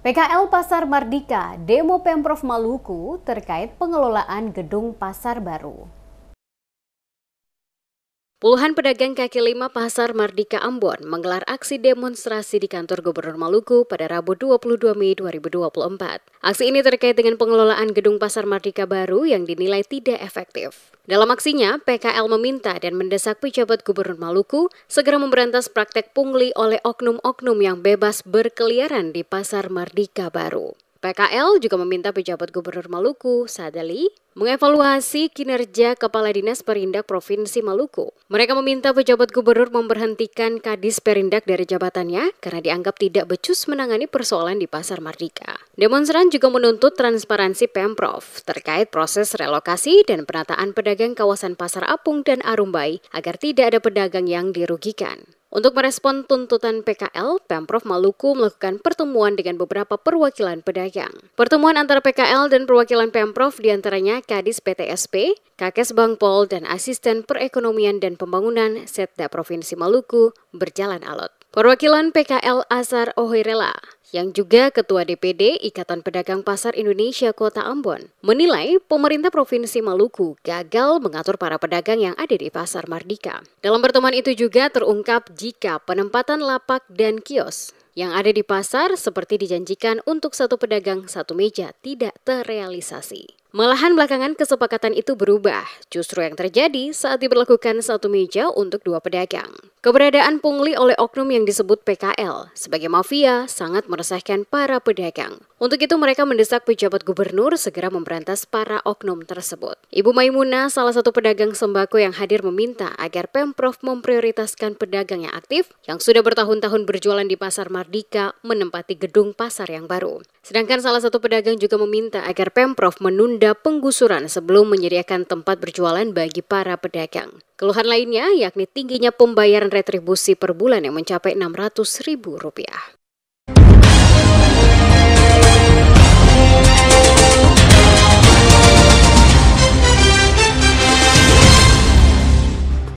PKL Pasar Mardika demo Pemprov Maluku terkait pengelolaan gedung pasar baru. Puluhan pedagang kaki lima Pasar Mardika Ambon menggelar aksi demonstrasi di kantor Gubernur Maluku pada Rabu 22 Mei 2024. Aksi ini terkait dengan pengelolaan gedung Pasar Mardika baru yang dinilai tidak efektif. Dalam aksinya, PKL meminta dan mendesak pejabat Gubernur Maluku segera memberantas praktek pungli oleh oknum-oknum yang bebas berkeliaran di Pasar Mardika baru. PKL juga meminta pejabat Gubernur Maluku, Sadali, mengevaluasi kinerja Kepala Dinas Perindak Provinsi Maluku. Mereka meminta pejabat gubernur memberhentikan Kadis Perindak dari jabatannya karena dianggap tidak becus menangani persoalan di Pasar Mardika. Demonstran juga menuntut transparansi Pemprov terkait proses relokasi dan penataan pedagang kawasan Pasar Apung dan Arumbai agar tidak ada pedagang yang dirugikan. Untuk merespon tuntutan PKL, Pemprov Maluku melakukan pertemuan dengan beberapa perwakilan pedagang. Pertemuan antara PKL dan perwakilan Pemprov diantaranya Kadis PTSP, Kakes Bangpol, dan Asisten Perekonomian dan Pembangunan Setda Provinsi Maluku berjalan alot. Perwakilan PKL Azhar Ohoirela, yang juga Ketua DPD Ikatan Pedagang Pasar Indonesia Kota Ambon, menilai pemerintah Provinsi Maluku gagal mengatur para pedagang yang ada di Pasar Mardika. Dalam pertemuan itu juga terungkap jika penempatan lapak dan kios yang ada di pasar seperti dijanjikan untuk satu pedagang satu meja tidak terrealisasi. Malahan belakangan kesepakatan itu berubah, justru yang terjadi saat diberlakukan satu meja untuk dua pedagang. Keberadaan pungli oleh oknum yang disebut PKL sebagai mafia sangat meresahkan para pedagang. Untuk itu mereka mendesak pejabat gubernur segera memberantas para oknum tersebut. Ibu Maimunah, salah satu pedagang sembako yang hadir, meminta agar Pemprov memprioritaskan pedagang yang aktif yang sudah bertahun-tahun berjualan di Pasar Mardika menempati gedung pasar yang baru. Sedangkan salah satu pedagang juga meminta agar Pemprov menunda penggusuran sebelum menyediakan tempat berjualan bagi para pedagang. Keluhan lainnya yakni tingginya pembayaran retribusi per bulan yang mencapai Rp600.000.